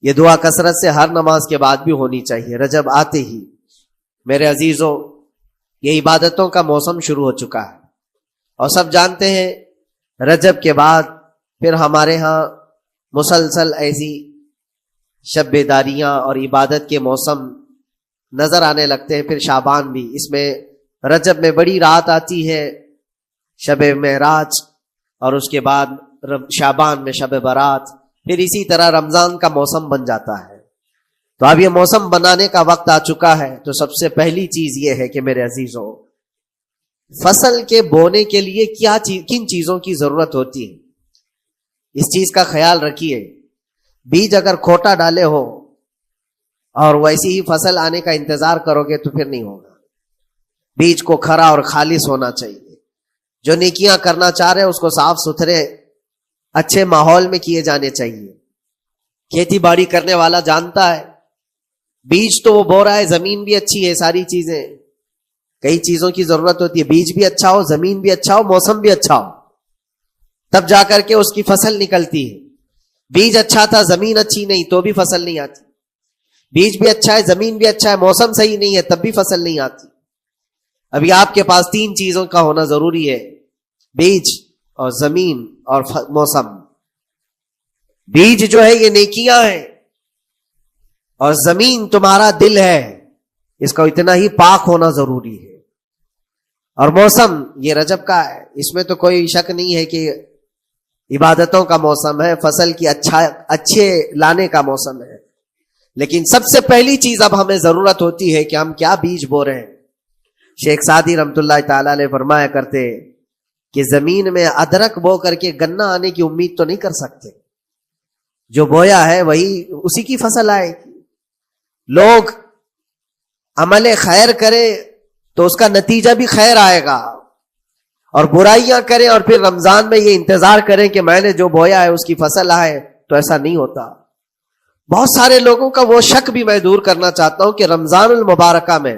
یہ دعا کثرت سے ہر نماز کے بعد بھی ہونی چاہیے۔ رجب آتے ہی میرے عزیزوں یہ عبادتوں کا موسم شروع ہو چکا ہے، اور سب جانتے ہیں رجب کے بعد پھر ہمارے ہاں مسلسل ایسی شب بیداریاں اور عبادت کے موسم نظر آنے لگتے ہیں۔ پھر شعبان بھی، اس میں رجب میں بڑی رات آتی ہے شب معراج، اور اس کے بعد شعبان میں شب برات، پھر اسی طرح رمضان کا موسم بن جاتا ہے۔ تو اب یہ موسم بنانے کا وقت آ چکا ہے، تو سب سے پہلی چیز یہ ہے کہ میرے عزیزوں فصل کے بونے کے لیے کن چیزوں کی ضرورت ہوتی ہے، اس چیز کا خیال رکھیے۔ بیج اگر کھوٹا ڈالے ہو اور ویسی ہی فصل آنے کا انتظار کرو گے تو پھر نہیں ہوگا۔ بیج کو کھرا اور خالص ہونا چاہیے۔ جو نیکیاں کرنا چاہ رہے ہیں اس کو صاف ستھرے اچھے ماحول میں کیے جانے چاہیے۔ کھیتی باڑی کرنے والا جانتا ہے بیج تو وہ بو رہا ہے، زمین بھی اچھی ہے، ساری چیزیں، کئی چیزوں کی ضرورت ہوتی ہے۔ بیج بھی اچھا ہو، زمین بھی اچھا ہو، موسم بھی اچھا ہو، تب جا کر کے اس کی فصل نکلتی ہے۔ بیج اچھا تھا، زمین اچھی نہیں تو بھی فصل نہیں آتی۔ بیج بھی اچھا ہے، زمین بھی اچھا ہے، موسم صحیح نہیں ہے تب بھی فصل نہیں آتی۔ ابھی آپ کے پاس تین چیزوں کا ہونا ضروری ہے، بیج اور زمین اور موسم۔ بیج جو ہے یہ نیکیاں ہیں، اور زمین تمہارا دل ہے، اس کا اتنا ہی پاک ہونا ضروری ہے۔ اور موسم یہ رجب کا ہے، اس میں تو کوئی شک نہیں ہے کہ عبادتوں کا موسم ہے، فصل کی اچھے لانے کا موسم ہے۔ لیکن سب سے پہلی چیز اب ہمیں ضرورت ہوتی ہے کہ ہم کیا بیج بو رہے ہیں۔ شیخ سعدی رحمت اللہ تعالی علیہ فرمایا کرتے کہ زمین میں ادرک بو کر کے گنا آنے کی امید تو نہیں کر سکتے، جو بویا ہے وہی اسی کی فصل آئے گی۔ لوگ عمل خیر کرے تو اس کا نتیجہ بھی خیر آئے گا، اور برائیاں کریں اور پھر رمضان میں یہ انتظار کریں کہ میں نے جو بویا ہے اس کی فصل آئے، تو ایسا نہیں ہوتا۔ بہت سارے لوگوں کا وہ شک بھی میں دور کرنا چاہتا ہوں کہ رمضان المبارکہ میں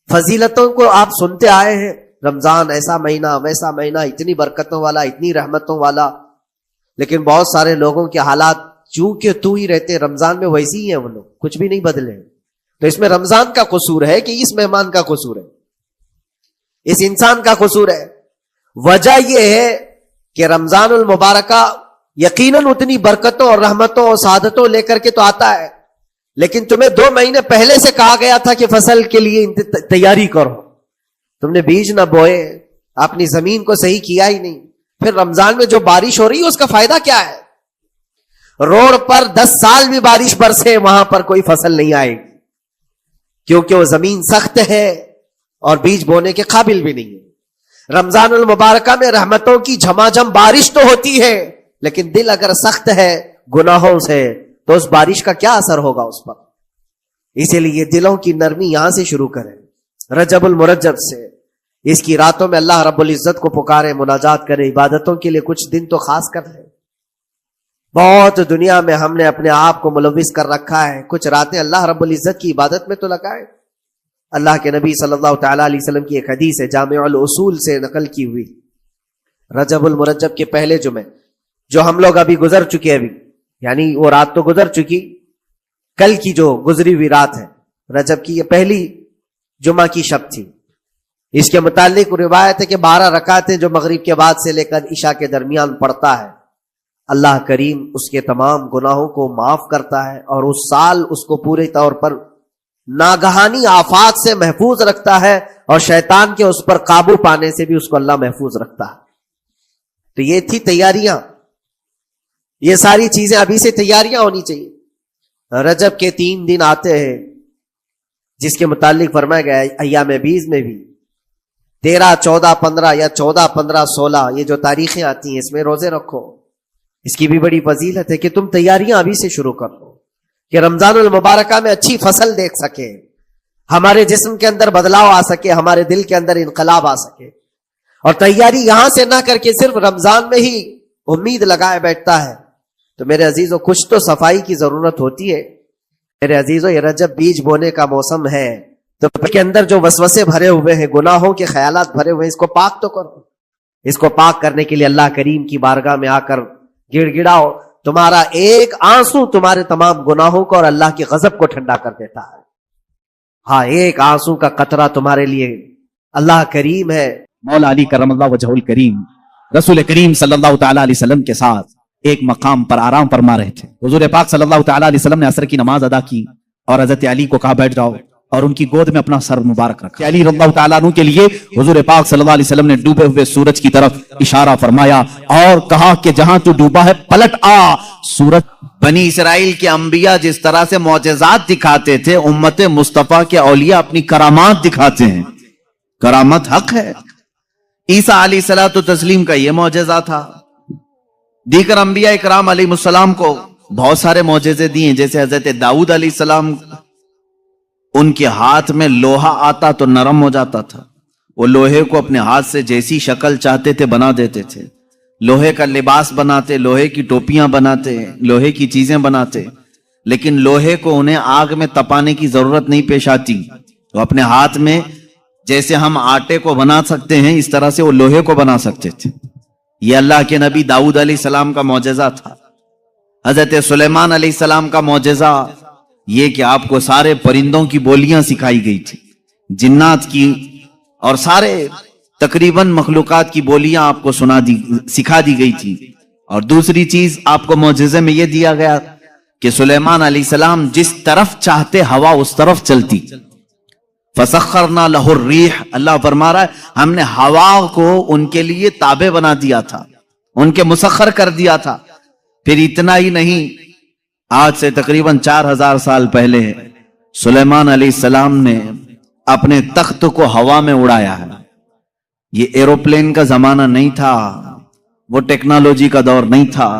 فضیلتوں کو آپ سنتے آئے ہیں، رمضان ایسا مہینہ ویسا مہینہ، اتنی برکتوں والا، اتنی رحمتوں والا، لیکن بہت سارے لوگوں کے حالات چونکہ تو ہی رہتے رمضان میں ویسے ہی ہیں، وہ لوگ کچھ بھی نہیں بدلے۔ تو اس میں رمضان کا قصور ہے کہ اس مہمان کا قصور ہے، اس انسان کا قصور ہے؟ وجہ یہ ہے کہ رمضان المبارکہ یقیناً اتنی برکتوں اور رحمتوں اور سعادتوں لے کر کے تو آتا ہے، لیکن تمہیں 2 مہینے پہلے سے کہا گیا تھا کہ فصل کے لیے تیاری کرو، تم نے بیج نہ بوئے، اپنی زمین کو صحیح کیا ہی نہیں، پھر رمضان میں جو بارش ہو رہی ہے اس کا فائدہ کیا ہے؟ روڈ پر 10 سال بھی بارش برسے وہاں پر کوئی فصل نہیں آئے گی، کیونکہ وہ زمین سخت ہے اور بیج بونے کے قابل بھی نہیں ہے۔ رمضان المبارکہ میں رحمتوں کی جھماجھم بارش تو ہوتی ہے، لیکن دل اگر سخت ہے گناہوں سے تو اس بارش کا کیا اثر ہوگا اس پر؟ اسی لیے دلوں کی نرمی یہاں سے شروع کریں، رجب المرجب سے۔ اس کی راتوں میں اللہ رب العزت کو پکارے، مناجات کرے، عبادتوں کے لیے کچھ دن تو خاص کر لیں۔ بہت دنیا میں ہم نے اپنے آپ کو ملوث کر رکھا ہے، کچھ راتیں اللہ رب العزت کی عبادت میں تو لگائے۔ اللہ کے نبی صلی اللہ تعالی علیہ وسلم کی ایک حدیث ہے، جامع الاصول سے نقل کی ہوئی، رجب المرجب کے پہلے جمعے جو ہم لوگ ابھی گزر چکے، ابھی یعنی وہ رات تو گزر چکی، کل کی جو گزری ہوئی رات ہے رجب کی، یہ پہلی جمعہ کی شب تھی۔ اس کے متعلق روایت ہے کہ 12 رکعتیں جو مغرب کے بعد سے لے کر عشاء کے درمیان پڑھتا ہے، اللہ کریم اس کے تمام گناہوں کو معاف کرتا ہے، اور اس سال اس کو پورے طور پر ناگہانی آفات سے محفوظ رکھتا ہے، اور شیطان کے اس پر قابو پانے سے بھی اس کو اللہ محفوظ رکھتا ہے۔ تو یہ تھی تیاریاں، یہ ساری چیزیں ابھی سے تیاریاں ہونی چاہیے۔ رجب کے 3 دن آتے ہیں جس کے متعلق فرمایا گیا ہے ایام بیز میں بھی 13، 14، 15 یا 14، 15، 16 یہ جو تاریخیں آتی ہیں اس میں روزے رکھو۔ اس کی بھی بڑی فضیلت ہے کہ تم تیاریاں ابھی سے شروع کر لو کہ رمضان المبارکہ میں اچھی فصل دیکھ سکے، ہمارے جسم کے اندر بدلاؤ آ سکے، ہمارے دل کے اندر انقلاب آ سکے۔ اور تیاری یہاں سے نہ کر کے صرف رمضان میں ہی امید لگائے بیٹھتا ہے تو میرے عزیزوں کچھ تو صفائی کی ضرورت ہوتی ہے۔ میرے عزیزوں یہ رجب بیج بونے کا موسم ہے، تو کے اندر جو وسوسے بھرے ہوئے ہیں، گناہوں کے خیالات بھرے ہوئے ہیں، اس کو پاک تو کرو۔ اس کو پاک کرنے کے لیے اللہ کریم کی بارگاہ میں آ کر گڑ گڑاؤ، تمہارا ایک آنسو تمہارے تمام گناہوں کو اور اللہ کی غضب کو ٹھنڈا کر دیتا ہے. ہاں، ایک آنسو کا قطرہ تمہارے لیے اللہ کریم ہے. مولا علی کرم اللہ وجہہ الکریم رسول کریم صلی اللہ تعالیٰ علیہ وسلم کے ساتھ ایک مقام پر آرام فرما رہے تھے. حضور پاک صلی اللہ تعالیٰ علیہ وسلم نے عصر کی نماز ادا کی اور حضرت علی کو کہا بیٹھ جاؤ، اور ان کی گود میں اپنا سر مبارک رکھا. علی رضی اللہ تعالیٰ عنہ کے لیے حضور پاک صلی اللہ علیہ وسلم نے ڈوبے ہوئے سورج کی طرف اشارہ فرمایا اور کہا کہ جہاں تو ڈوبا ہے پلٹ آ. سورج بنی اسرائیل کے انبیاء جس طرح سے معجزات دکھاتے تھے، امت مصطفیٰ کے اولیاء اپنی کرامات دکھاتے ہیں. کرامت حق ہے. عیسیٰ علیہ الصلوۃ والتسلیم کا یہ معجزہ تھا. دیگر انبیاء اکرام علیہ السلام کو بہت سارے معجزے دیے، جیسے حضرت داؤد علیہ السلام، ان کے ہاتھ میں لوہا آتا تو نرم ہو جاتا تھا. وہ لوہے کو اپنے ہاتھ سے جیسی شکل چاہتے تھے بنا دیتے تھے. لوہے کا لباس بناتے، لوہے کی ٹوپیاں بناتے، لوہے کی چیزیں بناتے. لیکن لوہے کو انہیں آگ میں تپانے کی ضرورت نہیں پیش آتی. تو اپنے ہاتھ میں جیسے ہم آٹے کو بنا سکتے ہیں، اس طرح سے وہ لوہے کو بنا سکتے تھے. یہ اللہ کے نبی داؤد علیہ السلام کا معجزہ تھا. حضرت سلیمان علیہ السلام کا معجزہ یہ کہ آپ کو سارے پرندوں کی بولیاں سکھائی گئی تھی، جنات کی اور سارے تقریباً مخلوقات کی بولیاں آپ کو سکھا دی گئی تھی. اور دوسری چیز آپ کو معجزے میں یہ دیا گیا کہ سلیمان علیہ السلام جس طرف چاہتے ہوا اس طرف چلتی. فسخرنا لہ الریح، اللہ فرما رہا ہے ہم نے ہوا کو ان کے لیے تابع بنا دیا تھا، ان کے مسخر کر دیا تھا. پھر اتنا ہی نہیں، آج سے تقریباً 4000 سال پہلے سلیمان علیہ السلام نے اپنے تخت کو ہوا میں اڑایا ہے. یہ ایروپلین کا زمانہ نہیں تھا، وہ ٹیکنالوجی کا دور نہیں تھا،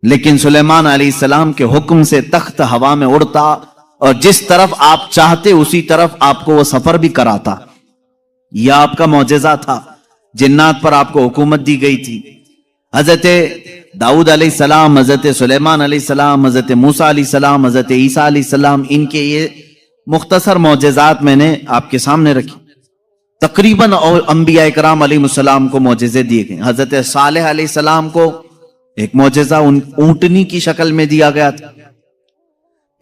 لیکن سلیمان علیہ السلام کے حکم سے تخت ہوا میں اڑتا اور جس طرف آپ چاہتے اسی طرف آپ کو وہ سفر بھی کراتا. یہ آپ کا معجزہ تھا. جنات پر آپ کو حکومت دی گئی تھی. حضرت داؤد علیہ السلام، حضرت سلیمان علیہ السلام، حضرت موسیٰ علیہ السلام، حضرت عیسیٰ علیہ السلام، ان کے یہ مختصر معجزات میں نے آپ کے سامنے رکھی. تقریباً انبیاء اکرام علیہ السلام کو معجزے دیے گئے. حضرت صالح علیہ السلام کو ایک معجزہ اونٹنی کی شکل میں دیا گیا تھا،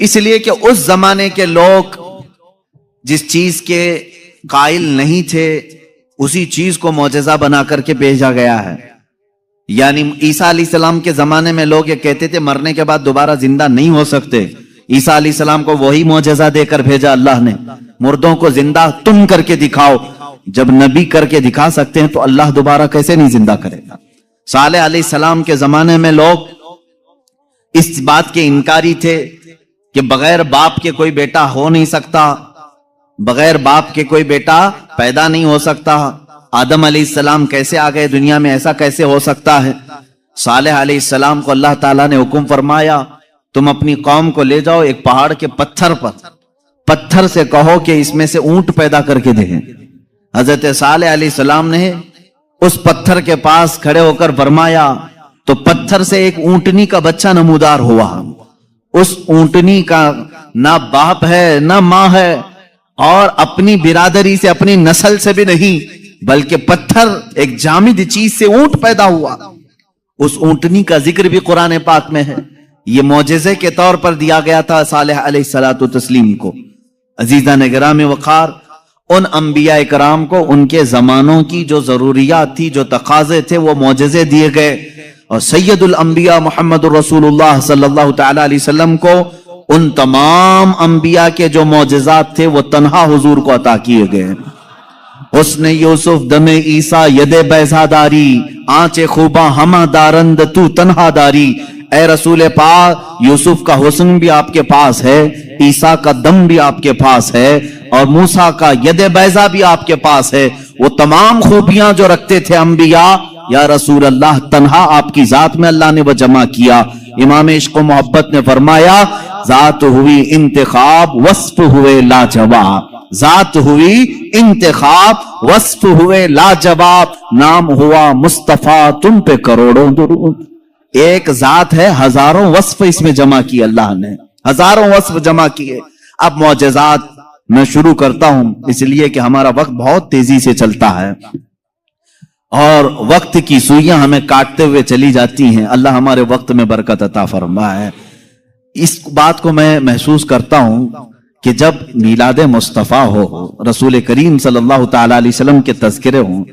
اس لیے کہ اس زمانے کے لوگ جس چیز کے قائل نہیں تھے اسی چیز کو معجزہ بنا کر کے بھیجا گیا ہے. یعنی عیسیٰ علیہ السلام کے زمانے میں لوگ یہ کہتے تھے مرنے کے بعد دوبارہ زندہ نہیں ہو سکتے. عیسیٰ علیہ السلام کو وہی معجزہ دے کر بھیجا اللہ نے، مردوں کو زندہ تم کر کے دکھاؤ. جب نبی کر کے دکھا سکتے ہیں تو اللہ دوبارہ کیسے نہیں زندہ کرے گا. صالح علیہ السلام کے زمانے میں لوگ اس بات کے انکاری تھے کہ بغیر باپ کے کوئی بیٹا ہو نہیں سکتا، بغیر باپ کے کوئی بیٹا پیدا نہیں ہو سکتا. آدم علیہ السلام کیسے آ گئے دنیا میں، ایسا کیسے ہو سکتا ہے. صالح علیہ السلام کو اللہ تعالیٰ نے حکم فرمایا تم اپنی قوم کو لے جاؤ ایک پہاڑ کے پتھر سے کہو کہ اس میں سے اونٹ پیدا کر کے دیں. حضرت صالح علیہ السلام نے اس پتھر کے پاس کھڑے ہو کر فرمایا تو پتھر سے ایک اونٹنی کا بچہ نمودار ہوا. اس اونٹنی کا نہ باپ ہے نہ ماں ہے اور اپنی برادری سے اپنی نسل سے بھی نہیں، بلکہ پتھر ایک جامد چیز سے اونٹ پیدا ہوا. اس اونٹنی کا ذکر بھی قرآن پاک میں ہے. یہ معجزے کے طور پر دیا گیا تھا صالح علیہ الصلوۃ والتسلیم کو. عزیزان گرامی وقار، ان انبیاء کرام کو ان کے زمانوں کی جو ضروریات تھی، جو تقاضے تھے، وہ معجزے دیے گئے. اور سید الانبیاء محمد الرسول اللہ صلی اللہ تعالی علیہ وسلم کو ان تمام انبیاء کے جو معجزات تھے وہ تنہا حضور کو عطا کیے گئے. حسن یوسف دم عیسیٰ ید بیضا داری، آنچ خوباں ہمہ دارند تو تنہا داری. اے رسول پاک، یوسف کا حسن بھی آپ کے پاس ہے، عیسیٰ کا دم بھی آپ کے پاس ہے، اور موسیٰ کا ید بیضا بھی آپ کے پاس ہے. وہ تمام خوبیاں جو رکھتے تھے انبیاء، یا رسول اللہ تنہا آپ کی ذات میں اللہ نے وہ جمع کیا. امام عشق و محبت نے فرمایا ذات ہوئی انتخاب وصف ہوئے لاجواب. ذات ہوئی انتخاب وصف ہوئے لاجواب، نام ہوا مصطفیٰ تم پہ کروڑوں درود. ایک ذات ہے، ہزاروں وصف اس میں جمع کی اللہ نے، ہزاروں وصف جمع کیے. اب معجزات میں شروع کرتا ہوں اس لیے کہ ہمارا وقت بہت تیزی سے چلتا ہے. اور وقت کی سوئیاں ہمیں کاٹتے ہوئے چلی جاتی ہیں. اللہ ہمارے وقت میں برکت عطا فرمائے. اس بات کو میں محسوس کرتا ہوں کہ جب میلاد مصطفیٰ ہو, رسول کریم صلی اللہ تعالی علیہ وسلم کے تذکرے ہوں,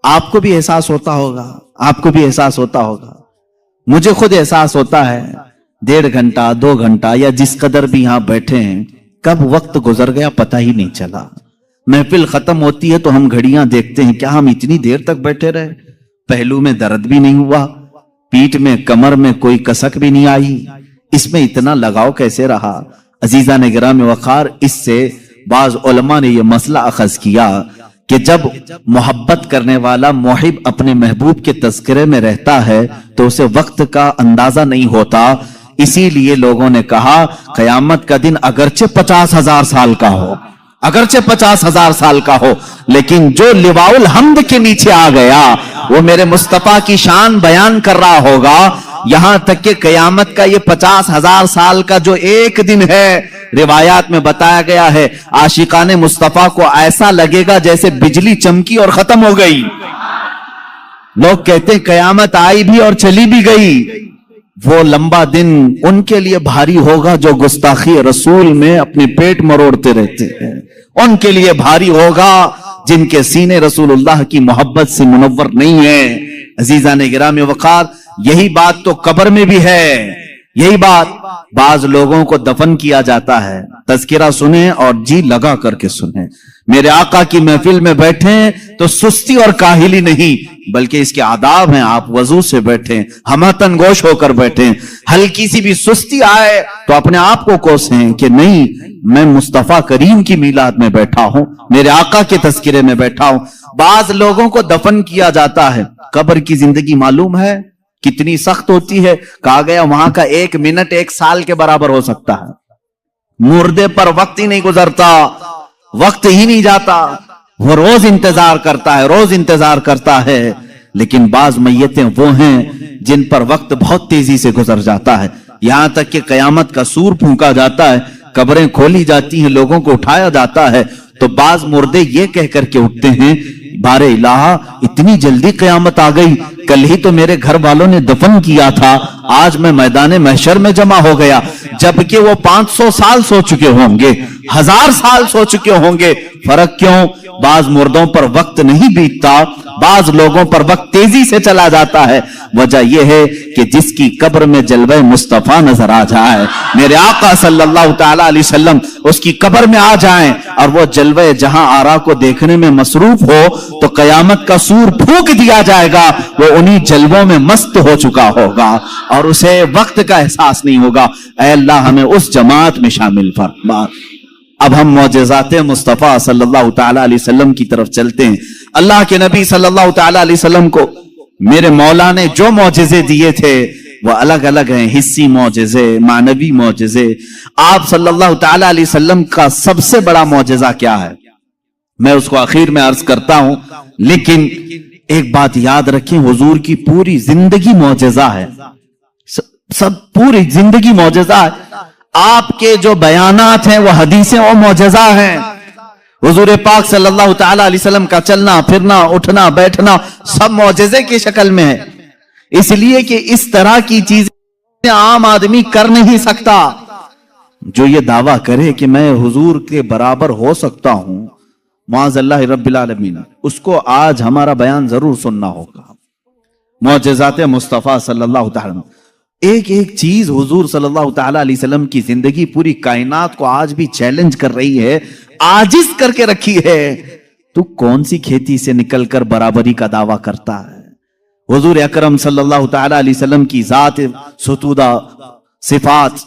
آپ کو بھی احساس ہوتا ہوگا, آپ کو بھی احساس ہوتا ہوگا, مجھے خود احساس ہوتا ہے. 1.5 گھنٹہ 2 گھنٹہ یا جس قدر بھی یہاں بیٹھے ہیں, کب وقت گزر گیا پتہ ہی نہیں چلا. محفل ختم ہوتی ہے تو ہم گھڑیاں دیکھتے ہیں, کیا ہم اتنی دیر تک بیٹھے رہے؟ پہلو میں درد بھی نہیں ہوا, پیٹھ میں کمر میں کوئی کسک بھی نہیں آئی, اس میں اتنا لگاؤ کیسے رہا؟ عزیزان گرامی وقار, اس سے بعض علماء نے یہ مسئلہ اخذ کیا کہ جب محبت کرنے والا محب اپنے محبوب کے تذکرے میں رہتا ہے تو اسے وقت کا اندازہ نہیں ہوتا. اسی لیے لوگوں نے کہا قیامت کا دن اگرچہ 50,000 سال کا ہو, اگرچہ 50,000 سال کا ہو, لیکن جو لواء الحمد کے نیچے آ گیا وہ میرے مصطفیٰ کی شان بیان کر رہا ہوگا. یہاں تک کہ قیامت کا یہ 50,000 سال کا جو ایک دن ہے, روایات میں بتایا گیا ہے عاشقان مصطفیٰ کو ایسا لگے گا جیسے بجلی چمکی اور ختم ہو گئی. لوگ کہتے ہیں قیامت آئی بھی اور چلی بھی گئی. وہ لمبا دن ان کے لیے بھاری ہوگا جو گستاخی رسول میں اپنے پیٹ مروڑتے رہتے ہیں, ان کے لیے بھاری ہوگا جن کے سینے رسول اللہ کی محبت سے منور نہیں ہیں. عزیزان گرامی وقار, یہی بات تو قبر میں بھی ہے. یہی بات بعض لوگوں کو دفن کیا جاتا ہے, تذکرہ سنیں اور جی لگا کر کے سنیں. میرے آقا کی محفل میں بیٹھیں تو سستی اور کاہلی نہیں, بلکہ اس کے آداب ہیں. آپ وضو سے بیٹھیں, ہمتن گوش ہو کر بیٹھیں. ہلکی سی بھی سستی آئے تو اپنے آپ کو کوسیں کہ نہیں, میں مصطفیٰ کریم کی میلاد میں بیٹھا ہوں, میرے آقا کے تذکرے میں بیٹھا ہوں. بعض لوگوں کو دفن کیا جاتا ہے. قبر کی زندگی معلوم ہے کتنی سخت ہوتی ہے. کہا گیا وہاں کا 1 منٹ 1 سال کے برابر ہو سکتا ہے. مردے پر وقت ہی نہیں گزرتا, وقت ہی نہیں جاتا. وہ روز انتظار کرتا ہے, روز انتظار کرتا ہے. لیکن بعض میتیں وہ ہیں جن پر وقت بہت تیزی سے گزر جاتا ہے. یہاں تک کہ قیامت کا سور پھونکا جاتا ہے, قبریں کھولی جاتی ہیں, لوگوں کو اٹھایا جاتا ہے تو بعض مردے یہ کہہ کر کے اٹھتے ہیں بارے الہ اتنی جلدی قیامت آ گئی, کل ہی تو میرے گھر والوں نے دفن کیا تھا, آج میں میدان محشر میں جمع ہو گیا. جبکہ وہ 500 سال سو چکے ہوں گے, 1000 سال سو چکے ہوں گے. فرق کیوں؟ بعض مردوں پر وقت نہیں بیتتا, بعض لوگوں پر وقت تیزی سے چلا جاتا ہے. وجہ یہ ہے کہ جس کی قبر میں جلوہ مصطفیٰ نظر آ جائے, میرے آقا صلی اللہ تعالی علیہ وسلم اس کی قبر میں آ جائیں اور وہ جلوہ جہاں آرا کو دیکھنے میں مصروف ہو تو قیامت کا سور پھونک دیا جائے گا. وہ انہی جلووں میں مست ہو چکا ہوگا اور اسے وقت کا احساس نہیں ہوگا. اے اللہ ہمیں اس جماعت میں شامل فرما. اب ہم معجزات مصطفیٰ صلی اللہ تعالی علیہ وسلم کی طرف چلتے ہیں. اللہ کے نبی صلی اللہ تعالی علیہ وسلم کو میرے مولا نے جو معجزے دیے تھے وہ الگ الگ ہیں, حسی معجزے, معنوی معجزے. آپ صلی اللہ تعالی علیہ وسلم کا سب سے بڑا معجزہ کیا ہے میں اس کو آخر میں عرض کرتا ہوں, لیکن ایک بات یاد رکھیں, حضور کی پوری زندگی معجزہ ہے, سب پوری زندگی معجزہ ہے. آپ کے جو بیانات ہیں وہ حدیثیں وہ معجزہ ہیں. حضور پاک صلی اللہ تعالی علیہ وسلم کا چلنا پھرنا اٹھنا بیٹھنا سب معجزے کی شکل میں ہے, اس لیے کہ اس طرح کی چیزیں عام آدمی کر نہیں سکتا. جو یہ دعویٰ کرے کہ میں حضور کے برابر ہو سکتا ہوں معاذ اللہ رب العالمین, اس کو آج ہمارا بیان ضرور سننا ہوگا. معجزات مصطفیٰ صلی اللہ تعالی, ایک ایک چیز حضور صلی اللہ تعالی علیہ وسلم کی زندگی پوری کائنات کو آج بھی چیلنج کر رہی ہے, عاجز کر کے رکھی ہے. تو کون سی کھیتی سے نکل کر برابری کا دعویٰ کرتا ہے؟ حضور اکرم صلی اللہ تعالی علیہ وسلم کی ذات ستودہ صفات,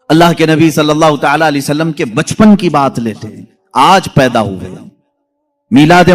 اللہ کے نبی صلی اللہ تعالی علیہ وسلم کے بچپن کی بات لیتے ہیں, آج پیدا ہوئے میلاد